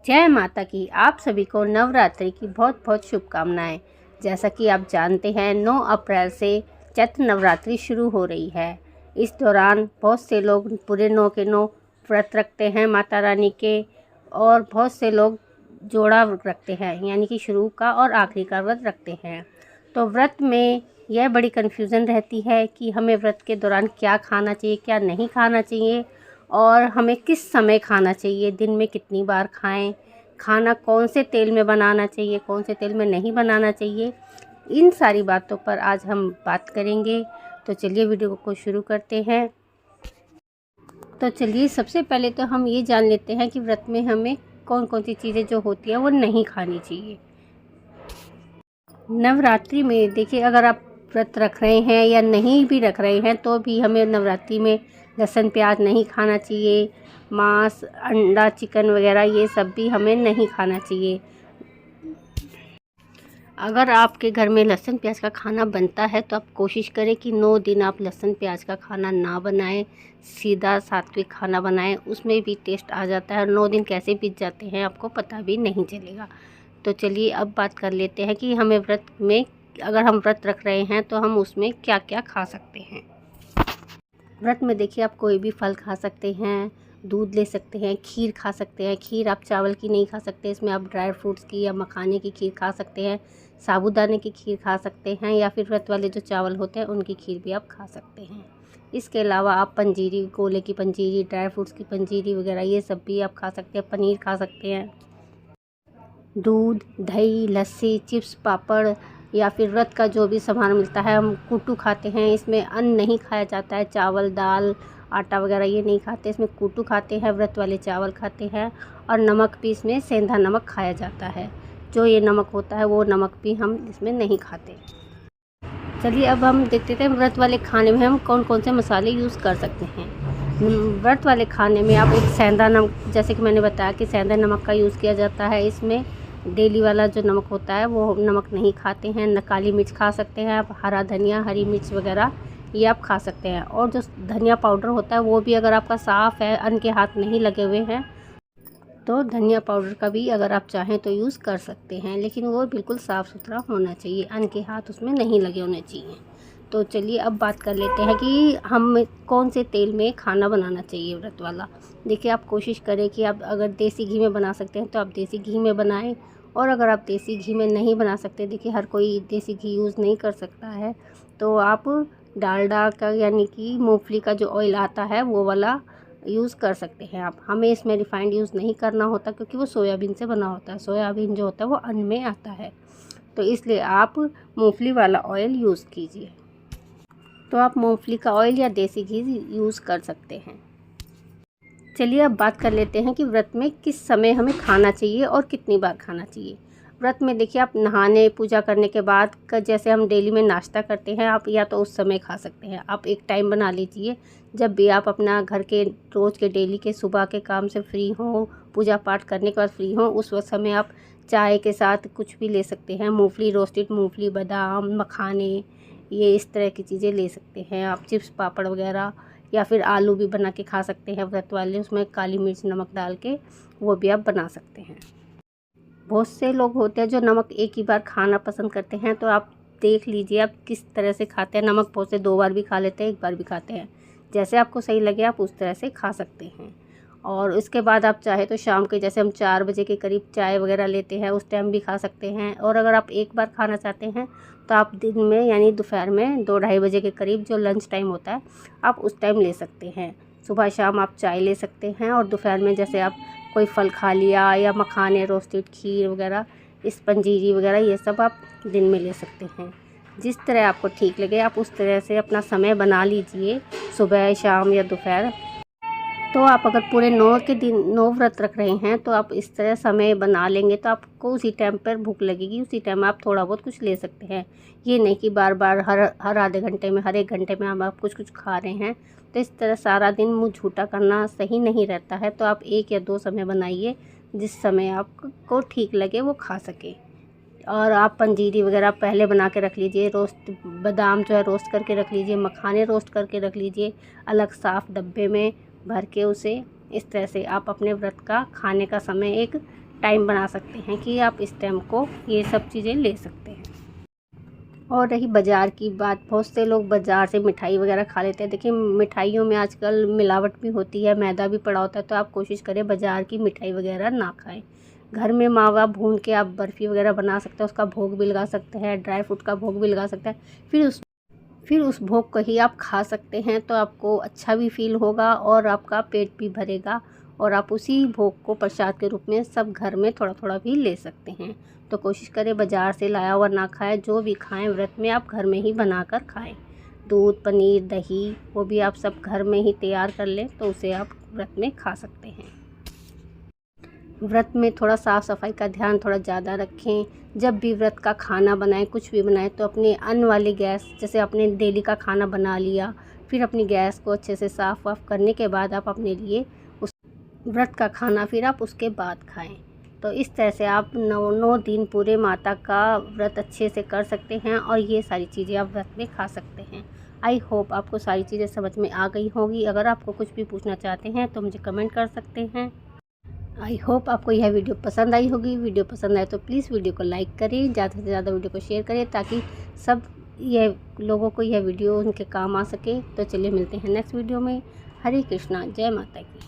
जय माता की। आप सभी को नवरात्रि की बहुत बहुत शुभकामनाएं। जैसा कि आप जानते हैं 9 अप्रैल से चैत्र नवरात्रि शुरू हो रही है। इस दौरान बहुत से लोग पूरे 9 के 9 व्रत रखते हैं माता रानी के, और बहुत से लोग जोड़ा रखते हैं, यानी कि शुरू का और आखिरी का व्रत रखते हैं। तो व्रत में यह बड़ी कन्फ्यूज़न रहती है कि हमें व्रत के दौरान क्या खाना चाहिए, क्या नहीं खाना चाहिए, और हमें किस समय खाना चाहिए, दिन में कितनी बार खाएं, खाना कौन से तेल में बनाना चाहिए, कौन से तेल में नहीं बनाना चाहिए। इन सारी बातों पर आज हम बात करेंगे। तो चलिए वीडियो को शुरू करते हैं। तो चलिए सबसे पहले तो हम ये जान लेते हैं कि व्रत में हमें कौन कौन सी चीज़ें जो होती हैं वो नहीं खानी चाहिए। नवरात्रि में देखिए, अगर आप व्रत रख रहे हैं या नहीं भी रख रहे हैं तो भी हमें नवरात्रि में लहसुन प्याज नहीं खाना चाहिए। मांस, अंडा, चिकन वगैरह ये सब भी हमें नहीं खाना चाहिए। अगर आपके घर में लहसुन प्याज का खाना बनता है तो आप कोशिश करें कि 9 दिन आप लहसुन प्याज का खाना ना बनाएं, सीधा सात्विक खाना बनाएं। उसमें भी टेस्ट आ जाता है और 9 दिन कैसे बीत जाते हैं आपको पता भी नहीं चलेगा। तो चलिए अब बात कर लेते हैं कि हमें व्रत में, अगर हम व्रत रख रहे हैं तो हम उसमें क्या क्या खा सकते हैं। व्रत में देखिए, आप कोई भी फल खा सकते हैं, दूध ले सकते हैं, खीर खा सकते हैं। खीर आप चावल की नहीं खा सकते, इसमें आप ड्राई फ्रूट्स की या मखाने की खीर खा सकते हैं, साबूदाने की खीर खा सकते हैं, या फिर व्रत वाले जो चावल होते हैं उनकी खीर भी आप खा सकते हैं। इसके अलावा आप पंजीरी, गोले की पंजीरी, ड्राई फ्रूट्स की पंजीरी वगैरह ये सब भी आप खा सकते हैं। पनीर खा सकते हैं। दूध, दही, लस्सी, चिप्स, पापड़ या फिर व्रत का जो भी सामान मिलता है, हम कुट्टू खाते हैं। इसमें अन्न नहीं खाया जाता है, चावल, दाल, आटा वगैरह ये नहीं खाते, इसमें कुट्टू खाते हैं। व्रत वाले चावल खाते हैं, और नमक भी इसमें सेंधा नमक खाया जाता है। जो ये नमक होता है वो नमक भी हम इसमें नहीं खाते। चलिए अब हम देखते हैं व्रत वाले खाने में हम कौन कौन से मसाले यूज़ कर सकते हैं। व्रत वाले खाने में आप एक सेंधा नमक, जैसे कि मैंने बताया कि सेंधा नमक का यूज़ किया जाता है। इसमें डेली वाला जो नमक होता है वो नमक नहीं खाते हैं। न काली मिर्च खा सकते हैं आप, हरा धनिया, हरी मिर्च वगैरह ये आप खा सकते हैं। और जो धनिया पाउडर होता है वो भी अगर आपका साफ़ है, अन्न के हाथ नहीं लगे हुए हैं, तो धनिया पाउडर का भी अगर आप चाहें तो यूज़ कर सकते हैं, लेकिन वो बिल्कुल साफ़ सुथरा होना चाहिए, अन्न के हाथ उसमें नहीं लगे होने चाहिए। तो चलिए अब बात कर लेते हैं कि हम कौन से तेल में खाना बनाना चाहिए व्रत वाला। देखिए, आप कोशिश करें कि आप अगर देसी घी में बना सकते हैं तो आप देसी घी में बनाएं, और अगर आप देसी घी में नहीं बना सकते, देखिए हर कोई देसी घी यूज़ नहीं कर सकता है, तो आप डालडा का, यानी कि मूंगफली का जो ऑयल आता है वो वाला यूज़ कर सकते हैं आप। हमें इसमें रिफाइंड यूज़ नहीं करना होता, क्योंकि वो सोयाबीन से बना होता है। सोयाबीन जो होता है वो अन्न में आता है, तो इसलिए आप मूंगफली वाला ऑयल यूज़ कीजिए। तो आप मूंगफली का ऑयल या देसी घी यूज़ कर सकते हैं। चलिए अब बात कर लेते हैं कि व्रत में किस समय हमें खाना चाहिए और कितनी बार खाना चाहिए। व्रत में देखिए, आप नहाने पूजा करने के बाद जैसे हम डेली में नाश्ता करते हैं, आप या तो उस समय खा सकते हैं। आप एक टाइम बना लीजिए, जब भी आप अपना घर के रोज़ के डेली के सुबह के काम से फ्री हों, पूजा पाठ करने के बाद फ्री हों, उस वक्त समय आप चाय के साथ कुछ भी ले सकते हैं। मूंगफली, रोस्टेड मूंगफली, बादाम, मखाने, ये इस तरह की चीज़ें ले सकते हैं आप। चिप्स, पापड़ वगैरह, या फिर आलू भी बना के खा सकते हैं व्रत वाले, उसमें काली मिर्च, नमक डाल के वो भी आप बना सकते हैं। बहुत से लोग होते हैं जो नमक एक ही बार खाना पसंद करते हैं, तो आप देख लीजिए आप किस तरह से खाते हैं। नमक बहुत से 2 बार भी खा लेते हैं, 1 बार भी खाते हैं। जैसे आपको सही लगे आप उस तरह से खा सकते हैं। और इसके बाद आप चाहे तो शाम के, जैसे हम 4 बजे के करीब चाय वगैरह लेते हैं, उस टाइम भी खा सकते हैं। और अगर आप एक बार खाना चाहते हैं तो आप दिन में, यानी दोपहर में 2-2:30 बजे के करीब जो लंच टाइम होता है, आप उस टाइम ले सकते हैं। सुबह शाम आप चाय ले सकते हैं, और दोपहर में जैसे आप कोई फल खा लिया, या मखाने, रोस्टेड खीर वगैरह, इस पंजीरी वगैरह, ये सब आप दिन में ले सकते हैं। जिस तरह आपको ठीक लगे आप उस तरह से अपना समय बना लीजिए, सुबह, शाम या दोपहर। तो आप अगर पूरे 9 के दिन 9 व्रत रख रहे हैं तो आप इस तरह समय बना लेंगे, तो आपको उसी टाइम पर भूख लगेगी, उसी टाइम आप थोड़ा बहुत कुछ ले सकते हैं। ये नहीं कि बार बार हर आधे घंटे में, हर 1 घंटे में आप कुछ कुछ खा रहे हैं। तो इस तरह सारा दिन मुँह झूठा करना सही नहीं रहता है। तो आप 1 या 2 समय बनाइए, जिस समय आपको ठीक लगे वो खा सके। और आप पंजीरी वगैरह पहले बना के रख लीजिए। रोस्ट बादाम जो है रोस्ट करके रख लीजिए, मखाने रोस्ट करके रख लीजिए अलग साफ़ डब्बे में भर के। उसे इस तरह से आप अपने व्रत का खाने का समय एक टाइम बना सकते हैं कि आप इस टाइम को ये सब चीज़ें ले सकते हैं। और रही बाज़ार की बात, बहुत से लोग बाज़ार से मिठाई वगैरह खा लेते हैं। देखिए मिठाइयों में आजकल मिलावट भी होती है, मैदा भी पड़ा होता है, तो आप कोशिश करें बाज़ार की मिठाई वगैरह ना खाएं। घर में मावा भून के आप बर्फ़ी वगैरह बना सकते हैं, उसका भोग भी लगा सकते हैं, ड्राई फ्रूट का भोग भी लगा सकते हैं। फिर उस भोग को ही आप खा सकते हैं, तो आपको अच्छा भी फील होगा और आपका पेट भी भरेगा और आप उसी भोग को प्रसाद के रूप में सब घर में थोड़ा थोड़ा भी ले सकते हैं। तो कोशिश करें बाज़ार से लाया हुआ ना खाएं, जो भी खाएं व्रत में आप घर में ही बनाकर खाएं। दूध, पनीर, दही वो भी आप सब घर में ही तैयार कर लें, तो उसे आप व्रत में खा सकते हैं। व्रत में थोड़ा साफ़ सफाई का ध्यान थोड़ा ज़्यादा रखें। जब भी व्रत का खाना बनाएं, कुछ भी बनाएं, तो अपने अन्न वाली गैस, जैसे आपने डेली का खाना बना लिया, फिर अपनी गैस को अच्छे से साफ़ वाफ करने के बाद आप अपने लिए उस व्रत का खाना फिर आप उसके बाद खाएं। तो इस तरह से आप 9 दिन पूरे माता का व्रत अच्छे से कर सकते हैं और ये सारी चीज़ें आप व्रत में खा सकते हैं। आई होप आपको सारी चीज़ें समझ में आ गई होंगी। अगर आपको कुछ भी पूछना चाहते हैं तो मुझे कमेंट कर सकते हैं। आई होप आपको यह वीडियो पसंद आई होगी। वीडियो पसंद आए तो प्लीज़ वीडियो को लाइक करें, ज़्यादा से ज़्यादा वीडियो को शेयर करें, ताकि सब यह लोगों को यह वीडियो उनके काम आ सके। तो चलिए मिलते हैं नेक्स्ट वीडियो में। हरे कृष्णा, जय माता की।